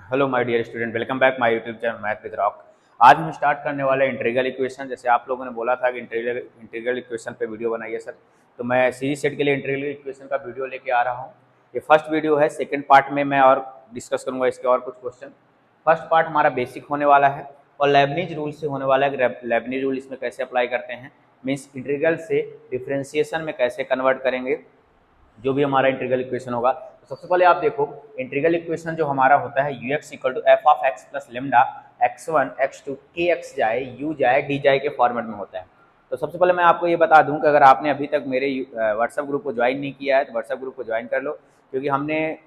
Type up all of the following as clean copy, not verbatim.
Hello my dear student, welcome back my YouTube channel math with rock. आज हम start करने वाले हैं इंटीग्रल इक्वेशन। जैसे आप लोगों ने बोला था कि इंटीग्रल इक्वेशन पे वीडियो बनाइए सर, तो मैं सीरीज सेट के लिए इंटीग्रल इक्वेशन का वीडियो लेके आ रहा हूँ। ये फर्स्ट वीडियो है। सेकंड पार्ट में मैं और डिस्कस करूँगा इसके और कुछ क्वेश्चन। फर्स्ट पार्ट हमारा बेसिक होने वाला है और लेबनीज रूल से होने वाला है। लेबनीज रूल इसमें कैसे अप्लाई करते हैं, मीन्स इंटीग्रल से डिफ्रेंसिएशन में कैसे कन्वर्ट करेंगे जो भी हमारा इंटीग्रल इक्वेशन होगा। तो सबसे पहले आप देखो, इंटीग्रल इक्वेशन जो हमारा होता है u x equal to f of x plus lambda x1 x2 के एक्स जाए यू जाए डी जाए के फॉर्मेट में होता है। तो सबसे पहले मैं आपको ये बता दूं कि अगर आपने अभी तक मेरे व्हाट्सएप ग्रुप को ज्वाइन नहीं किया है तो व्हाट्सएप ग्रुप को ज्वाइन कर लो, क्योंकि हमने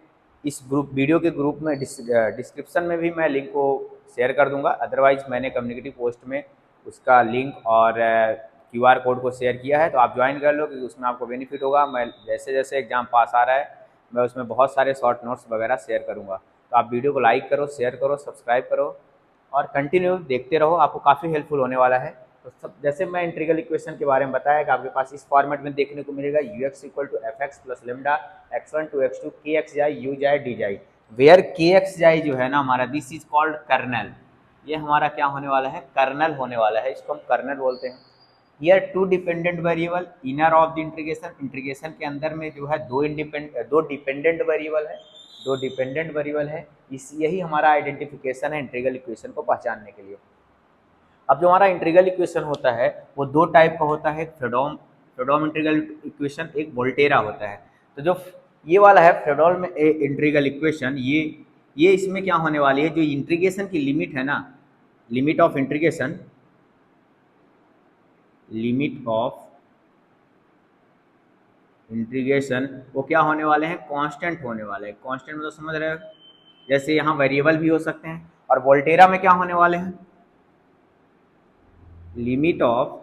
इस ग्रुप वीडियो के ग्रुप में डिस्क्रिप्शन में भी मैं लिंक को शेयर कर दूंगा। अदरवाइज मैंने कम्युनिटी पोस्ट में उसका लिंक और QR कोड को शेयर किया है, तो आप ज्वाइन कर लो क्योंकि उसमें आपको बेनिफिट होगा। मैं जैसे जैसे एग्जाम पास आ रहा है मैं उसमें बहुत सारे शॉर्ट नोट्स वगैरह शेयर करूँगा। तो आप वीडियो को लाइक करो, शेयर करो, सब्सक्राइब करो और कंटिन्यू देखते रहो, आपको काफ़ी हेल्पफुल होने वाला है। तो सब जैसे मैं इंटीग्रल इक्वेशन के बारे में बताया कि आपके पास इस फॉर्मेट में देखने को मिलेगा u x equal to f x plus lambda x1 two x2 के एक्स जाए यू जाए डी जाए। वेयर के एक्स जाए जो है ना हमारा, दिस इज कॉल्ड कर्नल। ये हमारा क्या होने वाला है, कर्नल होने वाला है, इसको हम कर्नल बोलते हैं। Here to dependent variable inner of the integration, integration के अंदर में जो है दो डिपेंडेंट वेरिएबल है, दो डिपेंडेंट वेरिएबल है। इस यही हमारा आइडेंटिफिकेशन है इंटीग्रल इक्वेशन को पहचानने के लिए। अब जो हमारा इंटीग्रल इक्वेशन होता है वो दो टाइप का होता है, फ्रेडोम इंटीग्रल इक्वेशन, एक वोल्टेरा होता है। तो जो ये वाला है फ्रेडोम इंटीग्रल इक्वेशन, ये इसमें क्या होने वाली है, जो इंटीग्रेशन की लिमिट है ना, limit of integration, limit of integration वो क्या होने वाले हैं, कांस्टेंट होने वाले हैं। कांस्टेंट मतलब समझ रहे हो, जैसे यहाँ वेरिएबल भी हो सकते हैं। और वोल्टेरा में क्या होने वाले हैं, लिमिट ऑफ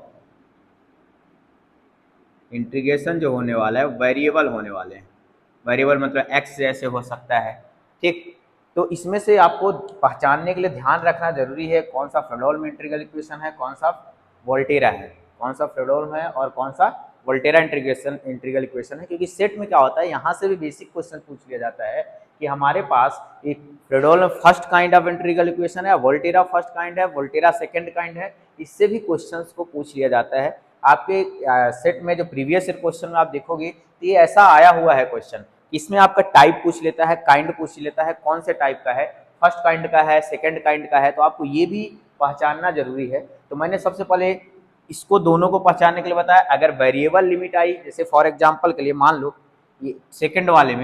इंटीग्रेशन जो होने वाला है वेरिएबल होने वाले हैं। वेरिएबल मतलब एक्स जैसे हो सकता है, ठीक। तो इसमें से आपको पहचानने के लिए ध्यान रखना जरूरी है कौन सा फ्रेडोल्म इंटीग्रल इक्वेशन है, कौन सा वोल्टेरा है, कौन सा फ्रेडोल्म है और कौन सा वोल्टेरा इंटीग्रल इक्वेशन है। क्योंकि सेट में क्या होता है, यहाँ से भी बेसिक क्वेश्चन पूछ लिया जाता है कि हमारे पास एक Fredholm first kind of integral equation है, वोल्टेरा फर्स्ट काइंड है, वोल्टेरा सेकंड काइंड है। इससे भी क्वेश्चंस को पूछ लिया जाता है। आपके सेट में जो प्रीवियस ईयर क्वेश्चन में आप देखोगे तो ये ऐसा आया हुआ है क्वेश्चन, इसमें आपका टाइप पूछ लेता है, काइंड पूछ लेता है, कौन से टाइप का है, फर्स्ट काइंड का है, सेकंड काइंड का है। तो आपको ये भी पहचानना जरूरी है। तो मैंने सबसे पहले इसको दोनों को पहचानने के लिए बताया। अगर वेरिएबल लिमिट आई, जैसे फॉर एग्जांपल के लिए मान लो ये सेकंड वाले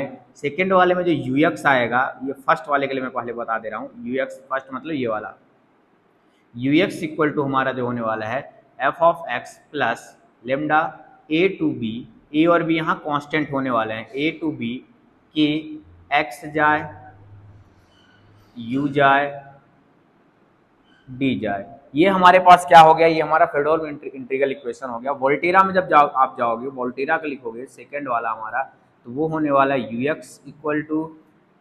में जो यू एक्स आएगा, ये फर्स्ट वाले के लिए मैं पहले बता दे रहा हूँ, यू एक्स फर्स्ट मतलब ये वाला यू एक्स इक्वल टू हमारा जो होने वाला है f of x plus lambda a to b, a और बी यहाँ कांस्टेंट होने वाले हैं, ए टू बी कि एक्स जाए यू जाए डी जाए। ये हमारे पास क्या हो गया, ये हमारा फ्रेडोल्म इंटीग्रल इक्वेशन हो गया। वोल्टेरा में जब आप जाओगे, वोल्टेरा का लिखोगे सेकंड वाला हमारा, तो वो होने वाला है u x equal to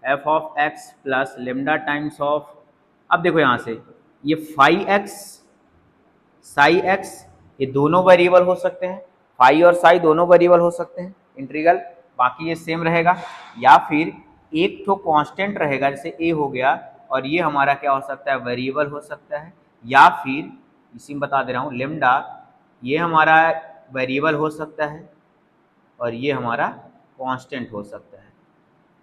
f of x plus lambda times of, अब देखो यहाँ से ये फाई एक्स साई एक्स, ये दोनों वेरिएबल हो सकते हैं, फाई और साई दोनों वेरिएबल हो सकते हैं इंटीग्रल, बाकी ये सेम रहेगा। या फिर एक तो कांस्टेंट रहेगा जैसे ए हो गया, और ये हमारा क्या हो सकता है, वेरिएबल हो सकता है। या फिर इसी में बता दे रहा हूँ, लेमडा ये हमारा वेरिएबल हो सकता है और ये हमारा कांस्टेंट हो सकता है,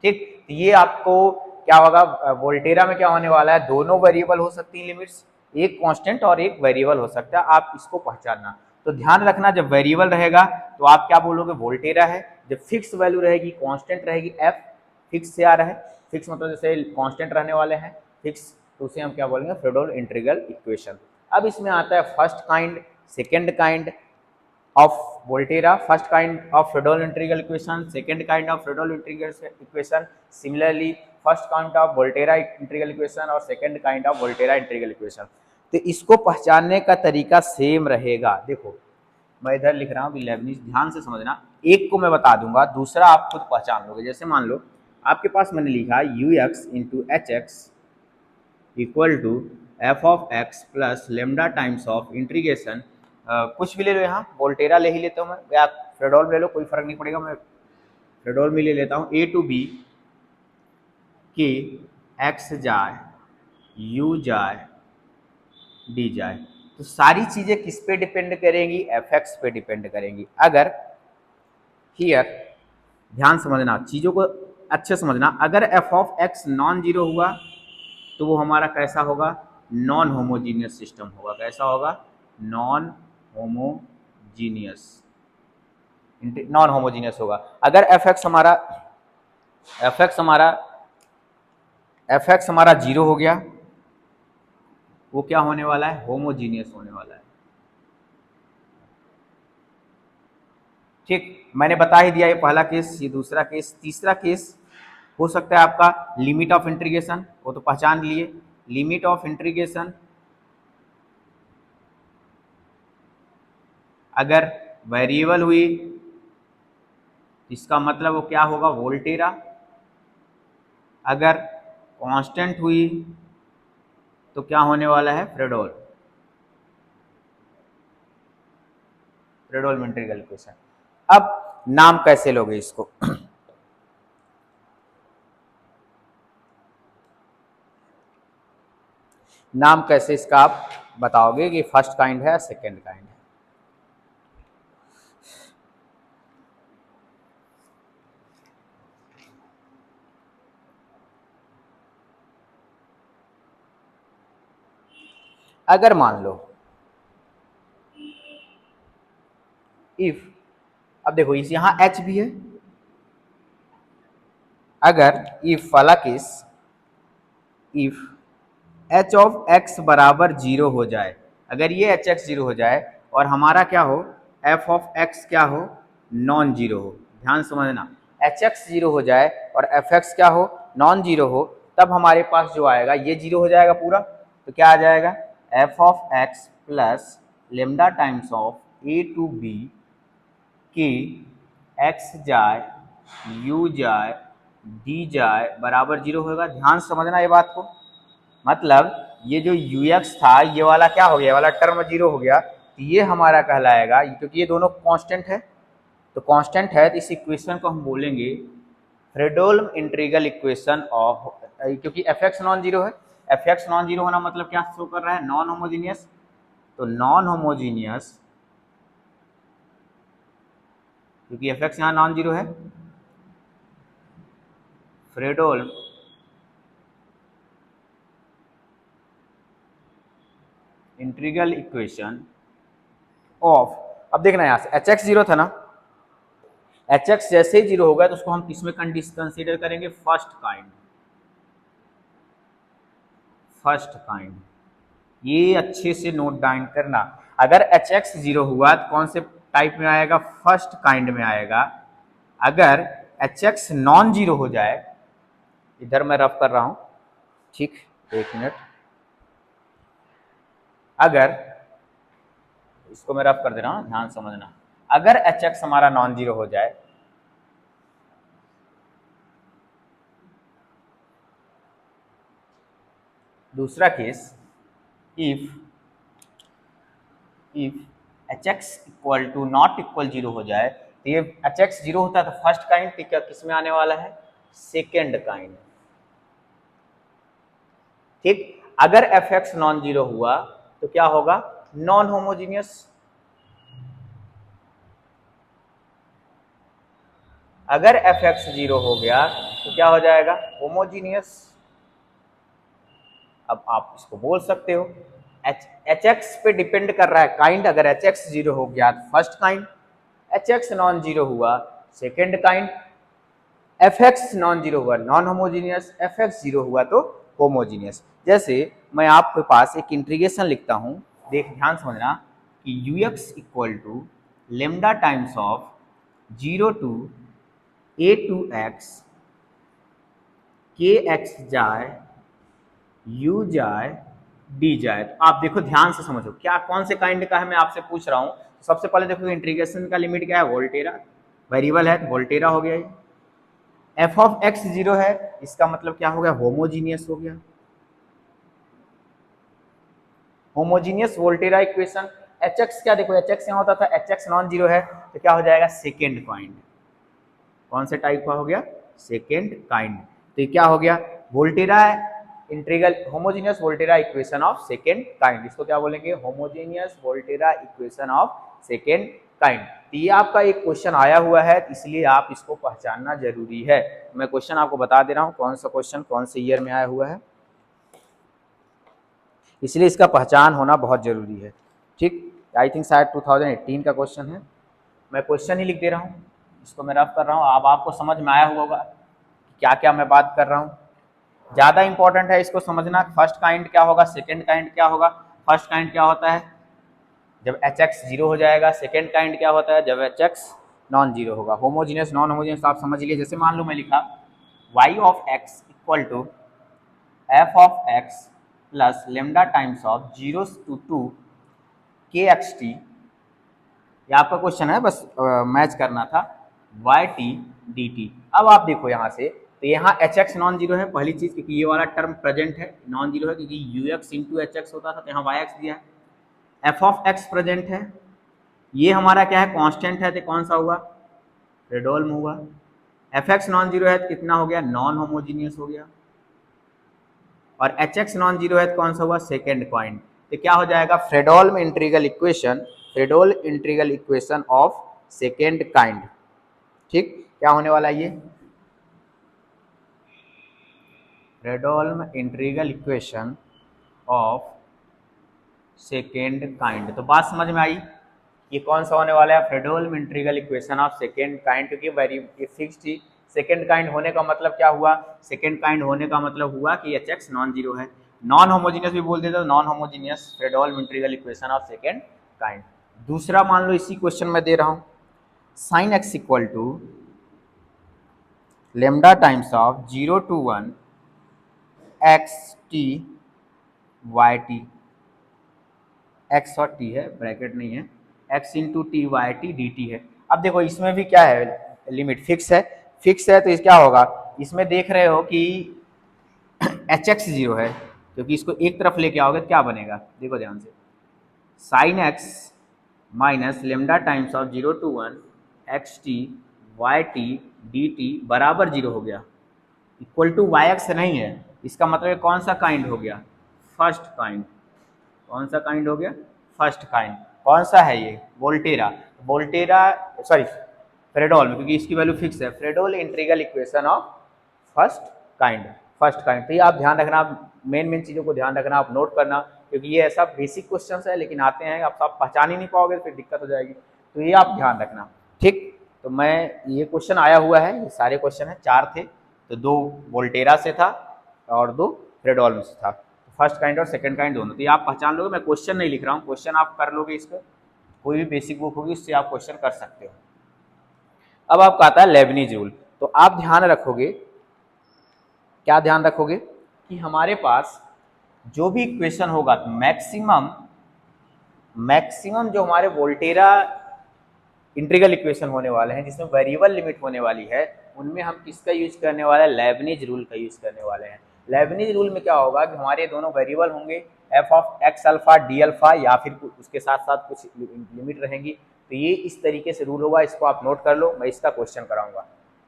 ठीक। तो ये आपको क्या होगा, वोल्टेरा में क्या होने वाला है, दोनों वेरिएबल हो सकती हैं लिमिट्स, एक कांस्टेंट और एक वेरिएबल हो सकता है, आप इसको पहचानना। तो ध्यान रखना, जब वेरिएबल रहेगा तो आप क्या बोलोगे, वोल्टेरा है। जब फिक्स वैल्यू रहेगी, कांस्टेंट रहेगी, एफ फिक्स से आ रहा है, फिक्स मतलब जैसे कांस्टेंट रहने वाले हैं फिक्स, तो उसे हम क्या बोलेंगे, फ्रेडोल्म इंटीग्रल इक्वेशन। अब इसमें आता है first kind, second kind of Volterra, first kind of Fredholm integral equation, second kind of Fredholm integral equation, similarly first kind of Volterra integral equation और second kind of Volterra integral equation। तो इसको पहचानने का तरीका same रहेगा। देखो मैं इधर लिख रहा हूँ, लेबनीज ध्यान से समझना, एक को मैं बता दूंगा, दूसरा आप खुद पहचान लोगे। जैसे मान लो आपके पास मैंने लिखा u x into h x equal to f of x plus lambda times of integration, कुछ भी ले लो, यहाँ वोल्टेरा ले ही लेता हूँ मैं, या फ्रेडोल्म ले लो, कोई फर्क नहीं पड़ेगा, मैं फ्रेडोल्म ही ले लेता हूँ। ए टू बी की एक्स जाए, यू जाए, डी जाए। तो सारी चीजें किस पे डिपेंड करेंगी? एफ एक्स पे डिपेंड करेंगी। अगर हियर ध्यान समझना, चीजों को अच्छे समझना, अगर F of x non zero हुआ तो वो हमारा कैसा होगा? नॉन होमोजीनियस सिस्टम होगा। कैसा होगा? नॉन होमोजीनियस, नॉन होमोजीनियस होगा। अगर एफ एक्स हमारा जीरो हो गया, वो क्या होने वाला है? होमोजीनियस होने वाला है। ठीक, मैंने बता ही दिया ये पहला केस, ये दूसरा केस। तीसरा केस हो सकता है आपका लिमिट ऑफ इंटीग्रेशन, वो तो पहचान लिए। लिमिट ऑफ इंटीग्रेशन अगर वेरिएबल हुई, इसका मतलब वो क्या होगा? वोल्टेरा। अगर कांस्टेंट हुई तो क्या होने वाला है? फ्रेडोल। फ्रेडोल इंटीग्रल इक्वेशन। अब नाम कैसे लोगे इसको? नाम कैसे इसका आप बताओगे कि फर्स्ट काइंड है या सेकेंड काइंड है? अगर मान लो इफ, अब देखो इस यहां एच भी है, अगर इफ वाला case, if H of x बराबर जीरो हो जाए, अगर ये एच एक्स जीरो हो जाए और हमारा क्या हो? एफ ऑफ एक्स क्या हो? नॉन जीरो हो। ध्यान समझना, एच एक्स जीरो हो जाए और एफ एक्स क्या हो? नॉन जीरो हो, तब हमारे पास जो आएगा ये जीरो हो जाएगा पूरा। तो क्या आ जाएगा? F of x plus lambda times of a to b कि एक्स जाए, यू जाए, डी जाए बराबर जीरो होगा। ध्यान समझना ये बात को, मतलब ये जो यू एक्स था ये वाला क्या हो गया? ये वाला टर्म जीरो हो गया, तो ये हमारा कहलाएगा, क्योंकि ये दोनों कांस्टेंट है, तो कांस्टेंट है तो इस इक्वेशन को हम बोलेंगे फ्रेडोल्म इंटीग्रल इक्वेशन ऑफ, क्योंकि एफ एक्स नॉन जीरो है। एफ एक्स नॉन जीरो होना मतलब क्या शो कर रहा है? Non homogeneous. तो नॉन होमोजीनियस, क्योंकि एफ एक्स यहाँ नॉन जीरो है, फ्रेडोल्म इंटीग्रल इक्वेशन ऑफ, अब देखना यहां से एच एक्स जीरो था ना, एच एक्स जैसे ही जीरो होगा तो उसको हम किसमें कंसीडर करेंगे? First kind. फर्स्ट काइंड, ये अच्छे से नोट डाउन करना। अगर एच एक्स जीरो हुआ तो कौन से टाइप में आएगा? फर्स्ट काइंड में आएगा। अगर एच एक्स नॉन जीरो हो जाए, इधर मैं रफ कर रहा हूं, ठीक, एक मिनट, अगर इसको मैं रफ कर दे रहा हूं, ध्यान समझना। अगर एच एक्स हमारा नॉन जीरो हो जाए, दूसरा case, if h x equal to not equal zero हो जाए, तो ये एच एक्स जीरो होता है तो फर्स्ट काइंड, क्या किस में आने वाला है? Second kind. ठीक, अगर एफ एक्स नॉन जीरो हुआ तो क्या होगा? Non homogeneous. अगर एफ एक्स जीरो हो गया तो क्या हो जाएगा? होमोजीनियस। अब आप इसको बोल सकते हो एच एक्स पे डिपेंड कर रहा है काइंड। अगर एच एक्स जीरो हो गया तो first kind, h x non zero हुआ second kind, f x non zero हुआ non homogeneous, f x zero हुआ तो होमोजीनियस। जैसे मैं आपके पास एक इंटीग्रेशन लिखता हूं, देख ध्यान समझना, कि u x equal to lambda times of zero to a to x k x जाए, यू जाए, डी जाए। तो आप देखो ध्यान से समझो, क्या कौन से काइंड का है मैं आपसे पूछ रहा हूं। सबसे पहले देखो इंटीग्रेशन का लिमिट क्या है? वोल्टेरा, वेरिएबल है तो वोल्टेरा हो गया ये। एफ ऑफ एक्स जीरो है, इसका मतलब क्या हो गया? होमोजीनियस हो गया। Homogeneous Volterra equation. H x क्या, देखो एच एक्स यहाँ होता था, एच एक्स नॉन जीरो है तो क्या हो जाएगा? Second kind. कौन से टाइप का हो गया? Second kind. तो ये क्या हो गया? वोल्टेरा है integral homogeneous Volterra equation of second kind, इसको क्या बोलेंगे, homogeneous Volterra equation of second kind. तो ये आपका एक क्वेश्चन आया हुआ है, इसलिए आप इसको पहचानना जरूरी है। मैं क्वेश्चन आपको बता दे रहा हूँ कौन सा क्वेश्चन कौन से ईयर में आया हुआ है, इसलिए इसका पहचान होना बहुत जरूरी है। ठीक, आई थिंक शायद 2018 का क्वेश्चन है। मैं क्वेश्चन ही लिख दे रहा हूँ, इसको मैं रफ कर रहा हूँ। अब आपको समझ में आया होगा क्या क्या मैं बात कर रहा हूँ। ज़्यादा इंपॉर्टेंट है इसको समझना, फर्स्ट काइंड क्या होगा, सेकेंड काइंड क्या होगा। फर्स्ट काइंड क्या होता है, जब एच एक्स जीरो हो जाएगा। सेकेंड काइंड क्या होता है, जब एच एक्स नॉन जीरो होगा। होमोजीनियस नॉन होमोजीनियस आप समझ लिए। जैसे मान लो मैं लिखा y of x equal to f of x plus lambda times of 0 to 2 के एक्स टी, ये आपका क्वेश्चन है, बस मैच करना था, वाई टी डी टी। अब आप देखो यहाँ से, तो यहाँ एच एक्स नॉन जीरो है पहली चीज़, क्योंकि ये वाला टर्म प्रेजेंट है, नॉन जीरो है क्योंकि you x into h x होता था, तो यहाँ वाई एक्स दिया है। एफ ऑफ एक्स प्रेजेंट है, ये हमारा क्या है, कांस्टेंट है, तो कौन सा हुआ, फ्रेडोल्म हुआ। एफ एक्स नॉन जीरो है तो कितना हो गया, नॉन होमोजीनियस हो गया। और एच एक्स नॉन जीरो है तो कौन सा हुआ, सेकेंड काइंड। तो क्या हो जाएगा, Fredholm integral equation, Fredholm integral equation of second kind. ठीक, क्या होने वाला है ये, Fredholm integral equation of second kind. तो बात समझ में आई, ये कौन सा होने वाला है, Fredholm integral equation of second kind, क्योंकि वेरी फिक्स थी। सेकेंड काइंड होने का मतलब क्या हुआ, सेकेंड काइंड होने का मतलब हुआ कि एच एक्स नॉन जीरो है। नॉन होमोजीनियस भी बोल देते, non homogeneous Fredholm integral equation of second kind. दूसरा मान लो इसी क्वेश्चन में दे रहा हूं, sine x equal to lambda times of 0 to 1 x t y t, x और टी है, ब्रैकेट नहीं है, x into t y t d t है। अब देखो इसमें भी क्या है, लिमिट फिक्स है, फिक्स है, तो इस क्या होगा, इसमें देख रहे हो कि एच एक्स जीरो है, क्योंकि इसको एक तरफ लेके आओगे तो क्या बनेगा, देखो ध्यान से, sine x minus lambda times of 0 to 1 x t y t d t बराबर जीरो हो गया, इक्वल टू वाई एक्स नहीं है। इसका मतलब कौन सा काइंड हो गया, फर्स्ट काइंड। कौन सा काइंड हो गया, फर्स्ट काइंड। कौन सा है ये, वोल्टेरा, वोल्टेरा सॉरी फ्रेडोल्म, क्योंकि इसकी वैल्यू फिक्स है, Fredholm integral equation of first kind, first kind. तो ये आप ध्यान रखना, मेन मेन चीज़ों को ध्यान रखना, आप नोट करना, क्योंकि ये ऐसा बेसिक क्वेश्चन है, लेकिन आते हैं आप सब पहचान ही नहीं पाओगे, फिर दिक्कत हो जाएगी। तो ये आप ध्यान रखना। ठीक, तो मैं ये क्वेश्चन आया हुआ है, ये सारे क्वेश्चन है, 4 थे, तो 2 वोल्टेरा से था और 2 फ्रेडोल्म से था, फर्स्ट काइंड और सेकंड काइंड दोनों। तो ये आप पहचान लोगे, मैं क्वेश्चन नहीं लिख रहा हूँ, क्वेश्चन आप कर लोगे, इसको कोई भी बेसिक बुक होगी उससे आप क्वेश्चन कर सकते हो। अब आपका आता है लेबनीज रूल। तो आप ध्यान रखोगे, क्या ध्यान रखोगे कि हमारे पास जो भी इक्वेशन होगा, मैक्सिमम मैक्सिमम जो हमारे वोल्टेरा इंटीग्रल इक्वेशन होने वाले हैं, जिसमें वेरिएबल लिमिट होने वाली है, उनमें हम किसका यूज करने वाले हैं, लेबनीज रूल का यूज करने वाले हैं। लेबनीज रूल में क्या होगा कि हमारे दोनों वेरिएबल होंगे, F of x alpha D alpha, या फिर उसके साथ साथ कुछ लिमिट रहेंगी। तो ये इस तरीके से रूल होगा, इसको आप नोट कर लो, मैं इसका क्वेश्चन कराऊंगा।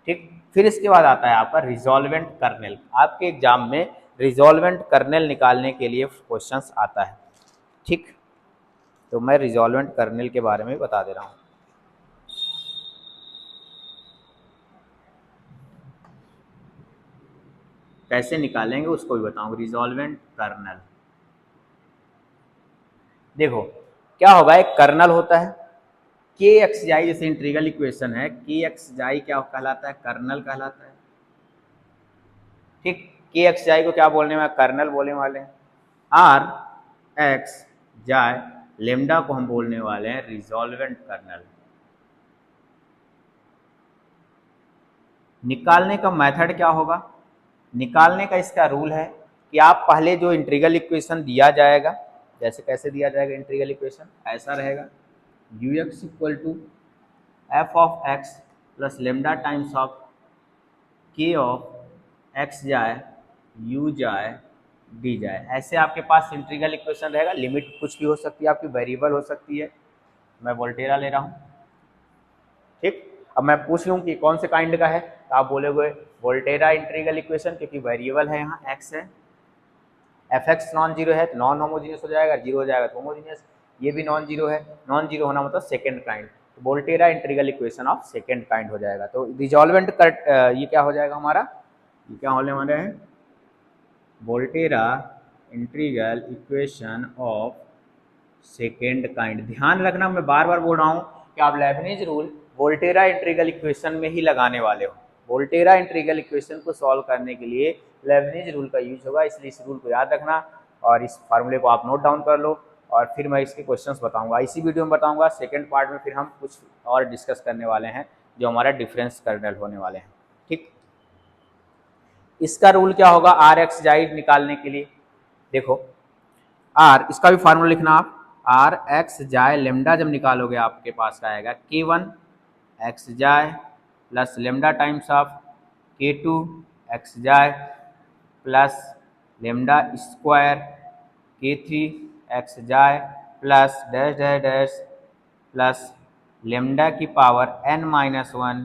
ठीक, फिर इसके बाद आता है आपका रिजॉल्वेंट कर्नेल। आपके एग्जाम में रिजॉल्वेंट कर्नेल निकालने के लिए क्वेश्चंस आता है। ठीक, तो मैं रिजॉल्वेंट कर्नेल के बारे में बता दे रहा हूँ। कैसे निकालेंगे उसको भी बताऊंगा, रिजॉल्वेंट कर्नल। देखो क्या होगा, एक कर्नल होता है, के एक्स जाई, जैसे इंटीग्रल इक्वेशन है, के एक्स जाई क्या कहलाता है, कर्नल कहलाता है। ठीक, के एक्स जाई को क्या बोलने वाले, कर्नल बोलने वाले हैं। आर एक्स जाए लेमडा को हम बोलने वाले हैं रिजॉल्वेंट कर्नल। निकालने का मेथड क्या होगा, निकालने का इसका रूल है कि आप पहले जो इंटीग्रल इक्वेशन दिया जाएगा, जैसे कैसे दिया जाएगा इंटीग्रल इक्वेशन, ऐसा रहेगा, u x equal to f of x plus lambda times of k of x जाए यू जाए डी जाए। ऐसे आपके पास इंटीग्रल इक्वेशन रहेगा। लिमिट कुछ भी हो सकती है, आपकी वेरिएबल हो सकती है, मैं वोल्टेरा ले रहा हूँ। ठीक, अब मैं पूछ लूँ कि कौन से काइंड का है, तो आप बोलोगे वोल्टेरा इंटीग्रल इक्वेशन, क्योंकि वेरिएबल है यहाँ एक्स है, एफ एक्स नॉन जीरो है तो नॉन होमोजीनियस हो जाएगा, जीरो हो जाएगा तो होमोजीनियस। ये भी नॉन जीरो है, नॉन जीरो होना मतलब सेकेंड काइंड, तो Volterra integral equation of second kind हो जाएगा। तो रिजॉल्वेंट कर ये क्या हो जाएगा हमारा, ये क्या होने वाले हैं, Volterra integral equation of second kind. ध्यान रखना, मैं बार बार बोल रहा हूँ कि आप Lebanese rule Volterra integral equation में ही लगाने वाले हो। वोल्टेरा इंटीग्रल इक्वेशन को सॉल्व करने के लिए लेबनिज रूल का यूज होगा, इसलिए इस रूल को याद रखना और इस फार्मूले को आप नोट डाउन कर लो और फिर मैं इसके क्वेश्चंस बताऊंगा, इसी वीडियो में बताऊंगा। सेकंड पार्ट में फिर हम कुछ और डिस्कस करने वाले हैं जो हमारा डिफरेंस कर्नल होने वाले हैं। ठीक, इसका रूल क्या होगा आर एक्स जाई निकालने के लिए, देखो आर, इसका भी फार्मूला लिखना आप, आर एक्स जाय लेमडा जब निकालोगे आपके पास आएगा के वन एक्स जाय प्लस लेमडा टाइम्स ऑफ के टू एक्स जाय प्लस लेमडा स्क्वायर के थ्री एक्स जाय plus dash dash dash plus lambda की power N minus one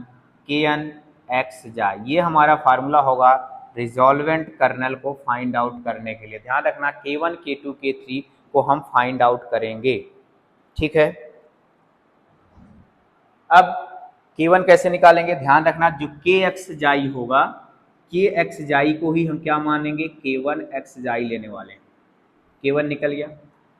k n x जाय। ये हमारा फार्मूला होगा रिजॉल्वेंट कर्नल को फाइंड आउट करने के लिए। ध्यान रखना K1 K2 K3 को हम फाइंड आउट करेंगे, ठीक है। अब K1 कैसे निकालेंगे, ध्यान रखना जो KX जाई होगा, KX जाई को ही हम क्या मानेंगे, K1 X जाई लेने वाले हैं। K1 निकल गया।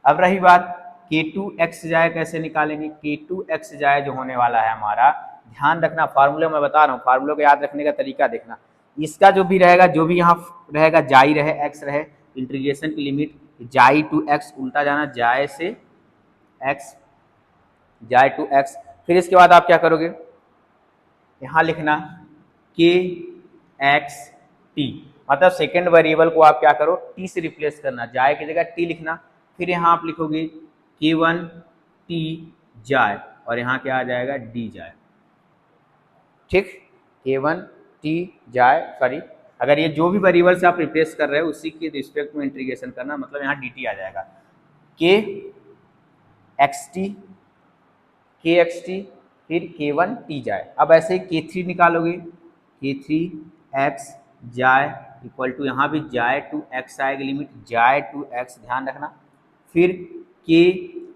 अब रही बात K2 X जाए कैसे निकालेंगे, K2 X जाए जो होने वाला है हमारा, ध्यान रखना फार्मूले मैं बता रहा हूँ, फार्मूले को याद रखने का तरीका देखना। इसका जो भी रहेगा, जो भी यहाँ रहेगा, जाई रहे एक्स रहे, इंटीग्रेशन की लिमिट जाई टू एक्स, उल्टा जाना जाए से एक्स, जाए टू एक्स। फिर इसके बाद आप क्या करोगे, यहाँ लिखना के एक्स टी, मतलब सेकेंड वेरिएबल को आप क्या करो टी से रिप्लेस करना, जाए की जगह टी लिखना। फिर यहाँ आप लिखोगे K1 टी जाए और यहाँ क्या आ जाएगा डी जाए, ठीक। K1 टी जाए, सॉरी, अगर ये जो भी वेरिएबल से आप रिप्लेस कर रहे हो उसी के रिस्पेक्ट में इंटीग्रेशन करना, मतलब यहाँ dt आ जाएगा के एक्स टी फिर K1 टी जाए। अब ऐसे ही K3 निकालोगे, K3 एक्स जाए इक्वल टू यहाँ भी जाए टू एक्स आएगी लिमिट, जाए टू एक्स, ध्यान रखना। फिर के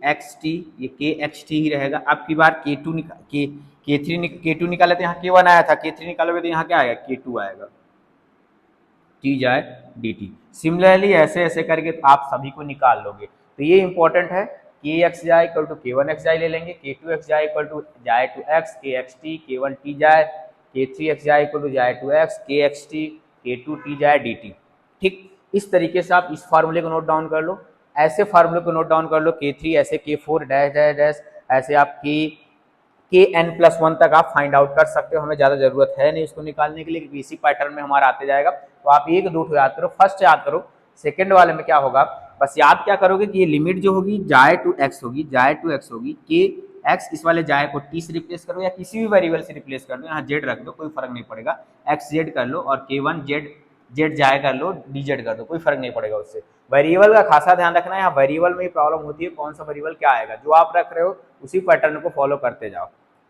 एक्स टी, ये के एक्स टी ही रहेगा। अब की बार K2 K2 निकाले तो यहाँ K1 आया था, K3 निकालोगे तो यहाँ क्या आएगा K2 आएगा, टी जाए डी टी। सिमिलरली ऐसे ऐसे करके आप सभी को निकाल लोगे। तो ये इंपॉर्टेंट है, के एक्स जाए इक्वल टू K1 एक्स जाए ले लेंगे, K2 एक्स जाए इक्वल टू जाए to x, k x T, K1 T जाए, K3 एक्स जाए इक्वल टू जाए to x, k x T, K2 T जाए डी टी। ठीक, इस तरीके से आप इस फार्मूले को नोट डाउन कर लो, ऐसे फार्मूले को नोट डाउन कर लो, K3 ऐसे K4 डैश डैश डैश, ऐसे आप के एन प्लस वन तक आप फाइंड आउट कर सकते हो। हमें ज़्यादा जरूरत है नहीं इसको निकालने के लिए, क्योंकि इसी पैटर्न में हमारा आते जाएगा। तो आप एक दो याद करो, फर्स्ट याद करो, सेकंड वाले में क्या होगा, बस याद क्या करोगे कि ये लिमिट जो होगी जाए टू एक्स होगी, जाए टू एक्स होगी, के एक्स, इस वाले जाए को टी से रिप्लेस करो या किसी भी वेरिएबल से रिप्लेस कर दो, यहाँ जेड रख दो, कोई फर्क नहीं पड़ेगा, एक्स जेड कर लो और K1 जेड जाए कर लो, डी जेड कर दो, कोई फर्क नहीं पड़ेगा उससे। वेरिएबल का खासा ध्यान रखना है, यहाँ वेरिएबल में ही प्रॉब्लम होती है, कौन सा वेरिएबल क्या आएगा, जो आप रख रहे हो उसी पैटर्न को फॉलो करते जाओ,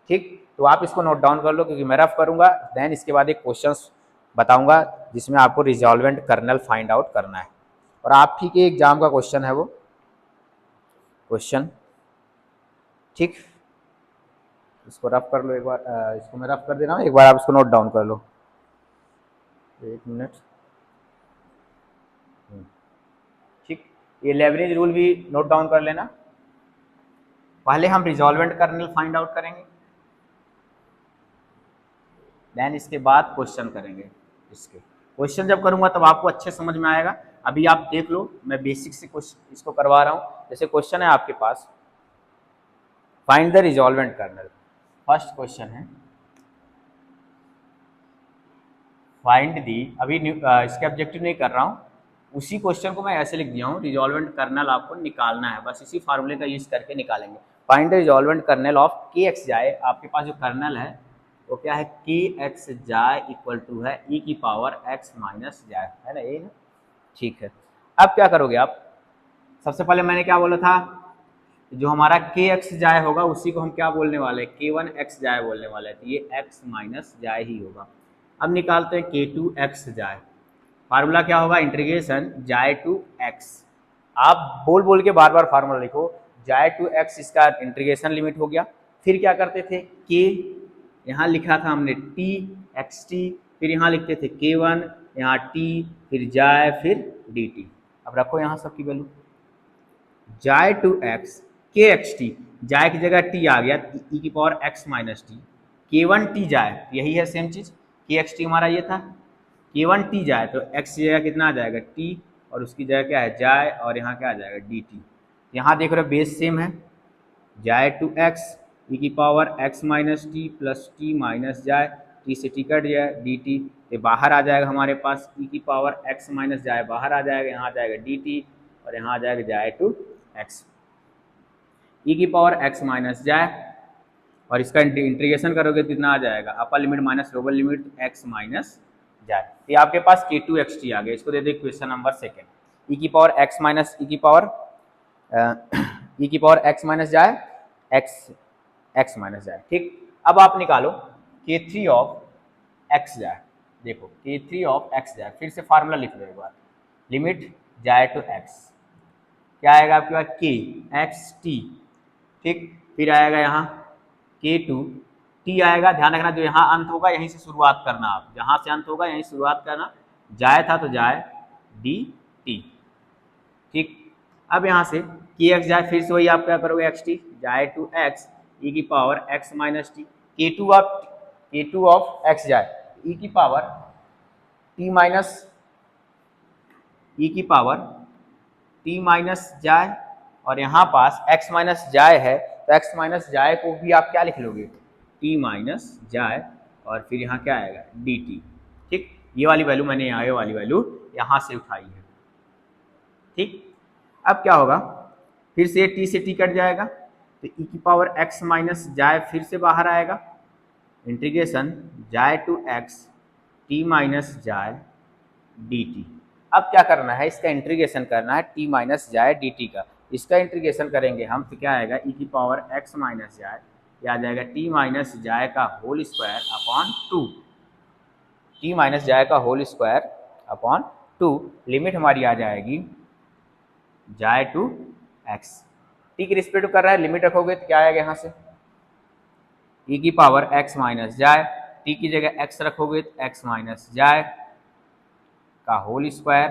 ठीक। तो आप इसको नोट डाउन कर लो, क्योंकि मैं रफ करूंगा, देन इसके बाद एक क्वेश्चंस बताऊंगा जिसमें आपको रिजॉल्वेंट कर्नल फाइंड आउट करना है, और आप ही के एग्जाम का क्वेश्चन है वो क्वेश्चन, ठीक। इसको रफ कर लो एक बार, इसको मैं रफ कर दे रहा हूँ, एक बार आप इसको नोट डाउन कर लो, एक मिनट, ठीक। ये लेवरेज रूल भी नोट डाउन कर लेना। पहले हम रिजॉल्वेंट कर्नल फाइंड आउट करेंगे, देन इसके बाद क्वेश्चन करेंगे। इसके क्वेश्चन जब करूंगा तब आपको अच्छे समझ में आएगा। अभी आप देख लो, मैं बेसिक से क्वेश्चन इसको करवा रहा हूं। जैसे क्वेश्चन है आपके पास, find the resolvent kernel. First question है फाइंड दी, अभी इसके ऑब्जेक्टिव नहीं कर रहा हूं, उसी क्वेश्चन को मैं ऐसे लिख दिया हूं, रिजॉल्वेंट कर्नल आपको निकालना है, बस इसी फार्मूले का यूज करके निकालेंगे। Find the resolvent kernel of के एक्स जाए, आपके पास जो कर्नल है वो क्या है, के एक्स जाए इक्वल टू है ई की पावर एक्स माइनस जाए, है ना, ये ना, ठीक है। अब क्या करोगे आप, सबसे पहले मैंने क्या बोला था, जो हमारा के एक्स जाए होगा उसी को हम क्या बोलने वाले हैं, K1 एक्स जाए बोलने वाले हैं, तो ये एक्स माइनस जाए ही होगा। अब निकालते हैं K2 एक्स जाए, फार्मूला क्या होगा, इंटीग्रेशन जाए टू एक्स, आप बोल बोल के बार बार फार्मूला लिखो, जाए टू एक्स इसका इंटीग्रेशन लिमिट हो गया। फिर क्या करते थे, के यहाँ लिखा था हमने टी एक्स टी, फिर यहाँ लिखते थे के वन, यहाँ टी, फिर जाए, फिर डी टी। अब रखो यहाँ सबकी वैल्यू, जाए to x k x T, जाए की जगह टी आ गया, ई की पावर एक्स माइनस टी, के वन टी जाए, यही है सेम चीज, के एक्स टी हमारा ये था, के वन टी जाए तो एक्स की जगह कितना आ जाएगा टी, और उसकी जगह क्या है जाए, और यहाँ क्या आ जाएगा डी टी। यहाँ देख रहे हो बेस सेम है, जाए टू एक्स ई की power x minus T plus T minus जाए, टी से टी कट जाए डी टी, ये बाहर आ जाएगा हमारे पास, ई की पावर एक्स माइनस जाए बाहर आ जाएगा, यहाँ आ जाएगा डी टी, और यहाँ आ जाएगा जाए टू एक्स, ई की पावर एक्स माइनस जाए, और इसका इंटीग्रेशन करोगे तो कितना आ जाएगा, अपर limit minus lower limit x minus जाए, ये आपके पास के टू एक्स टी आ गया। इसको दे दे क्वेश्चन नंबर सेकेंड, ई की पावर एक्स माइनस ई की पावर ई की पावर एक्स माइनस जाए एक्स माइनस जाए, ठीक। अब आप निकालो के थ्री ऑफ एक्स जाए, देखो के थ्री ऑफ एक्स जाए, फिर से फार्मूला लिख लो एक बार, लिमिट जाए टू एक्स, क्या आएगा आपके पास के एक्स टी, ठीक, फिर आएगा यहाँ के टू टी आएगा, ध्यान रखना जो यहाँ अंत होगा यहीं से शुरुआत करना, आप जहाँ से अंत होगा यहीं शुरुआत करना, जाए था तो जाए डी टी, ठीक। अब यहाँ से के एक्स जाए, फिर से वही आप क्या करोगे एक्स टी, जाए टू एक्स ई की पावर एक्स माइनस टी, के टू ऑफ एक्स जाए ई की पावर टी माइनस ई की पावर टी माइनस जाए, और यहाँ पास x माइनस जाए है तो x माइनस जाए को भी आप क्या लिख लोगे, t माइनस जाए, और फिर यहाँ क्या आएगा dt, ठीक। ये वाली वैल्यू मैंने यहाँ ये वाली वैल्यू यहाँ से उठाई है, ठीक। अब क्या होगा, फिर से t से t कट जाएगा तो e की पावर x माइनस जाए फिर से बाहर आएगा, इंटीग्रेशन जाए टू x t माइनस जाए dt। अब क्या करना है, इसका इंटीग्रेशन करना है t माइनस जाए dt का, इसका इंटीग्रेशन करेंगे हम तो क्या आएगा ई की पावर x माइनस जाए, या आ जाएगा t माइनस जाए का whole square upon two, t minus जाए का whole square upon two, limit हमारी आ जाएगी जाए टू x, टी की रिस्पेक्ट कर रहा है, लिमिट रखोगे तो क्या आएगा यहाँ से ई की पावर x माइनस जाए, टी की जगह x रखोगे तो x माइनस जाए का whole square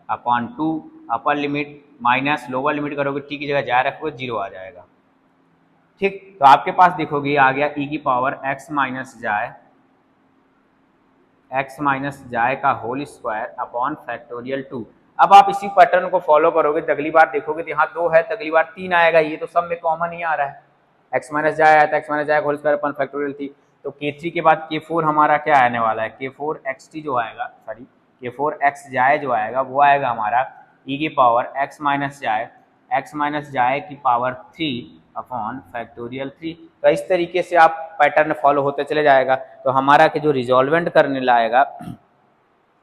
upon two, upper limit minus lower limit करोगे टी की जगह जाए रखोगे जीरो आ जाएगा, ठीक। तो आपके पास देखोगे ये आ गया ई की पावर एक्स माइनस जाए का whole square upon factorial two. अब आप इसी पैटर्न को फॉलो करोगे तो अगली बार देखोगे तो यहाँ दो है तो अगली बार तीन आएगा, ये तो सब में कॉमन ही आ रहा है, एक्स माइनस जाए आया था, एक्स माइनस जाए होल स्क्वायर अपॉन फैक्टोरियल थी, तो के थ्री के बाद के फोर हमारा क्या आने वाला है, के फोर एक्स टी जो आएगा, सॉरी के फोर एक्स जाए जो आएगा वो आएगा हमारा ई की पावर एक्स माइनस जाए की power three upon factorial three. तो इस तरीके से आप पैटर्न फॉलो होते चले जाएगा, तो हमारा के जो रिजॉल्वेंट करने लाएगा,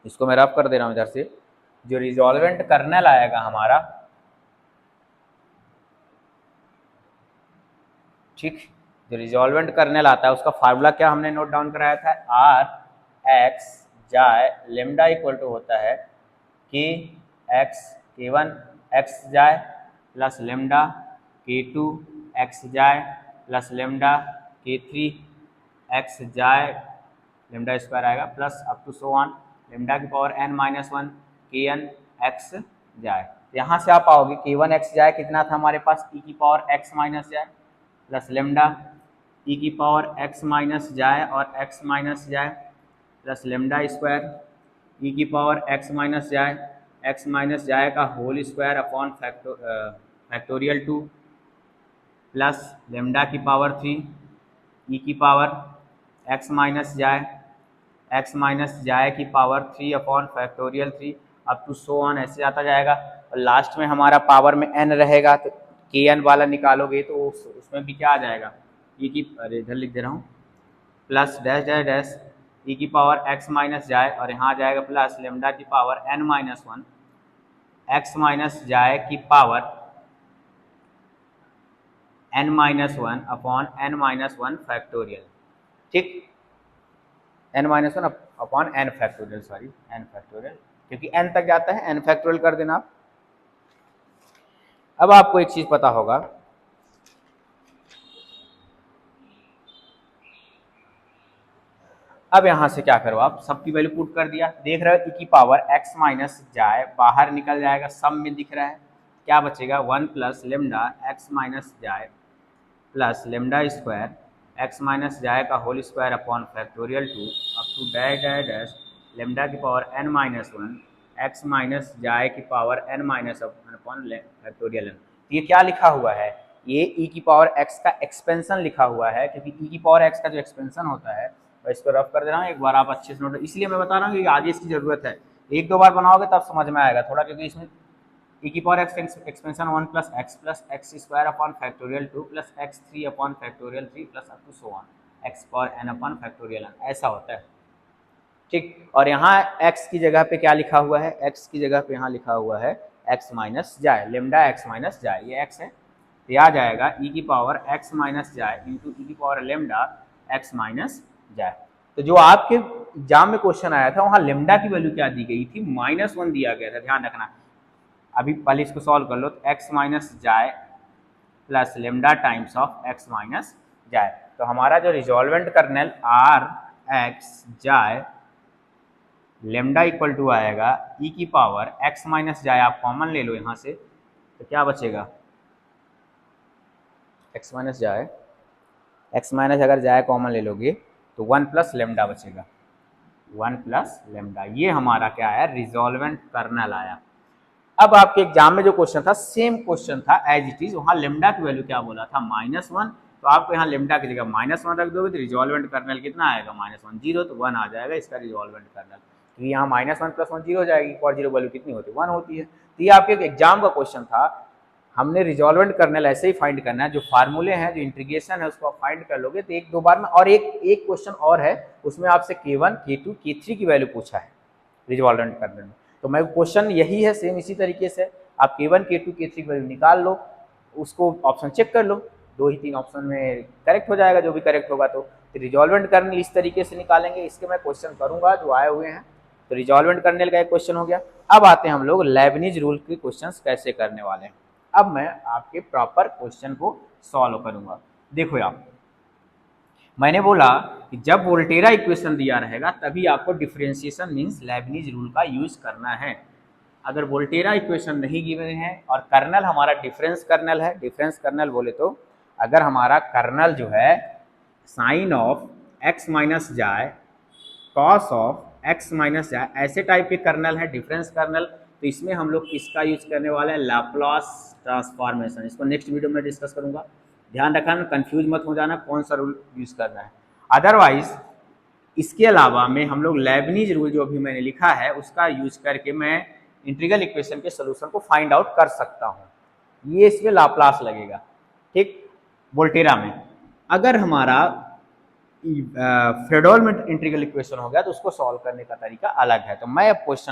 इसको मैं रफ कर दे रहा हूँ इधर से, जो रिजॉल्वेंट करने लाएगा हमारा, ठीक, जो रिजॉल्वेंट करने लाता है उसका फार्मूला क्या हमने नोट डाउन कराया था, आर एक्स जाए लेमडा इक्वल टू होता है k x k one x जाए plus lambda k two x जाए plus lambda k three x जाए, लेमडा स्क्वायर आएगा plus up to so on lambda की power n minus one k n x जाए। यहाँ से आप आओगे के वन एक्स जाए कितना था हमारे पास ई की पावर एक्स माइनस जाए प्लस लेमडा ई की पावर एक्स माइनस जाए और एक्स माइनस जाए प्लस लेमडा स्क्वायर ई की पावर एक्स माइनस जाए का whole square upon factorial two plus lambda की पावर थ्री ई की पावर एक्स माइनस जाए की power three upon factorial three up to so on ऐसे आता जाएगा, और लास्ट में हमारा पावर में n रहेगा तो के एन वाला निकालोगे तो उसमें भी क्या आ जाएगा ई की, अरे इधर लिख दे रहा हूँ, प्लस डैश डैश डैश ई की पावर एक्स माइनस जाए और यहाँ आ जाएगा प्लस लेमडा की power n minus one x minus जाए की power n minus one upon n minus one factorial, ठीक, n minus one upon n factorial, sorry n factorial, क्योंकि n तक जाता है, n फैक्टोरियल कर देना आप। अब आपको एक चीज पता होगा, अब यहां से क्या करो आप, सबकी वैल्यू पुट कर दिया, देख रहे हो e की पावर x माइनस जाए बाहर निकल जाएगा, सब में दिख रहा है, क्या बचेगा 1 प्लस लेमडा x माइनस जाए plus lambda square x minus जाए का whole square upon factorial 2 up to dash dash dash lambda की power n minus 1 x minus जाए की power n minus upon factorial n। ये क्या लिखा हुआ है, ये e की पावर x का एक्सपेंशन लिखा हुआ है, क्योंकि e की पावर x का जो एक्सपेंशन होता है, और इसको रफ कर दे रहा हूँ एक बार, आप अच्छे से नोट, इसलिए मैं बता रहा हूँ कि आगे इसकी जरूरत है, एक दो बार बनाओगे तब समझ में आएगा थोड़ा, क्योंकि इसमें e की power x expansion 1 plus x square upon factorial 2 plus x 3 upon factorial 3 plus up to so on x power n upon factorial n, ऐसा होता है। ठीक, और यहाँ x की जगह पे क्या लिखा हुआ है, x की जगह पे यहाँ लिखा हुआ है x माइनस जाए, लेमडा x माइनस जाए, ये x है, तो आ जाएगा e की पावर x माइनस जाए इंटू e की पावर लेमडा x माइनस जाए। तो जो आपके एग्जाम में क्वेश्चन आया था वहां लेमडा की वैल्यू क्या दी गई थी, -1 दिया गया था, ध्यान रखना। अभी पहले इसको सॉल्व कर लो, तो x माइनस जाए plus lambda times of x minus जाए, तो हमारा जो रिजॉल्वेंट कर्नेल आर एक्स जाए लेमडा इक्वल टू आएगा e की पावर x माइनस जाए, आप कॉमन ले लो यहाँ से, तो क्या बचेगा x माइनस जाए, x माइनस अगर जाए कॉमन ले लोगे तो 1 प्लस लेमडा बचेगा, 1 प्लस लेमडा, ये हमारा क्या आया, रिजॉल्वेंट कर्नल आया। अब आपके एग्जाम में जो क्वेश्चन था सेम क्वेश्चन था एज इट इज, वहां लेमडा की वैल्यू क्या बोला था -1, तो आपको यहाँ लेमडा की जगह -1 रख दोगे तो रिजॉल्वेंट कर्नल कितना आएगा, -1 0, तो 1 आ जाएगा इसका रिजॉल्वेंट कर्नल, क्योंकि यहाँ -1 प्लस 1 0 हो जाएगी, और 0 वैल्यू कितनी होती है 1 होती है। तो ये आपके एग्जाम का क्वेश्चन था, हमने रिजॉल्वेंट कर्नल ऐसे ही फाइंड करना है, जो फार्मूले हैं जो इंटीग्रेशन है उसको आप फाइंड कर लोगे तो एक दो बार में, और एक क्वेश्चन और है उसमें आपसे K1 K2 K3 की वैल्यू पूछा है रिजॉल्वेंट कर्नल में, तो मैं क्वेश्चन यही है सेम इसी तरीके से, आप K1 K2 K3 की वैल्यू निकाल लो, उसको ऑप्शन चेक कर लो, 2 ही 3 ऑप्शन में करेक्ट हो जाएगा, जो भी करेक्ट होगा, तो रिजॉल्वेंट कर्नल इस तरीके से निकालेंगे, इसके मैं क्वेश्चन करूंगा जो आए हुए हैं। तो रिजॉल्वेंट कर्नल का एक क्वेश्चन हो गया। अब आते हैं हम लोग लेबनिज रूल के क्वेश्चंस कैसे करने वाले हैं। अब मैं आपके प्रॉपर क्वेश्चन को सॉल्व करूंगा। देखो यार, मैंने बोला कि जब वोल्टेरा इक्वेशन दिया रहेगा तभी आपको डिफरेंशिएशन मींस लेबनिज रूल का यूज करना है। अगर वोल्टेरा इक्वेशन नहीं गिवन है और कर्नल हमारा डिफरेंस कर्नल है, डिफरेंस कर्नल बोले तो अगर हमारा कर्नल जो है साइन ऑफ x माइनस जाए कॉस ऑफ x माइनस जाए, ऐसे टाइप के कर्नल है डिफरेंस कर्नल, तो इसमें हम लोग किसका यूज करने वाले हैं, लाप्लास ट्रांसफॉर्मेशन। इसको नेक्स्ट वीडियो में डिस्कस करूंगा, ध्यान रखना, कंफ्यूज मत हो जाना कौन सा रूल यूज करना है। अदरवाइज इसके अलावा में हम लोग लेबनिज रूल जो भी मैंने लिखा है उसका यूज करके मैं इंटीग्रल इक्वेशन के सोल्यूशन को फाइंड आउट कर सकता हूँ, ये इसमें लाप्लास लगेगा। ठीक, वोल्टेरा में अगर हमारा फ्रेडोल में इंटीग्रल इक्वेशन हो गया तो उसको सॉल्व करने का तरीका अलग है। तो मैं अब क्वेश्चन